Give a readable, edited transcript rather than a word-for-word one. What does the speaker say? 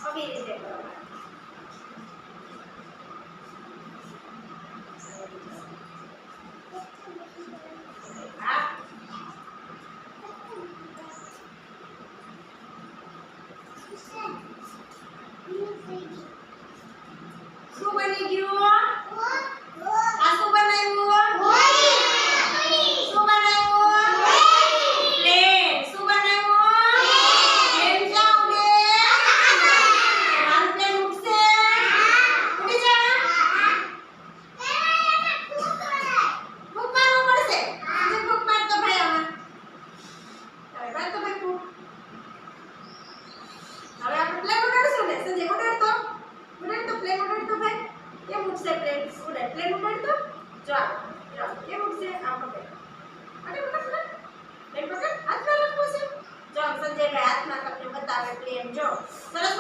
આવી રીતે કરવાનું. શું બની ગયું? આ શું બનાવ્યું? શું બનાવ્યું? પ્લેન. શું બનાવ્યું? પ્લેન જાવ દે. મારું પ્લેન ઉડશે? ઉડી જા. ફૂંક મારવું પડશે. આજે ફૂંક માર તો ભાઈ આમાં. હવે માર તો ભાઈ ફૂંક. હવે આપણે પ્લેન ઉડાડશું ને? સંજય ઉડાડતો. ઉડાડતો પ્લેન ઉડાડતો ભાઈ. કેમ ઉડશે પ્લેન? ઉડાડ પ્લેન ઉડાડતો. જો જો કેમ ઉડશે? આમ પકડ. અરે પકડ પકડ. પ્લેન પકડ. હાથમાં લખવું છે. જો સંજયભાઈ હાથમાં તમને બતાવે પ્લેન જો. સરસ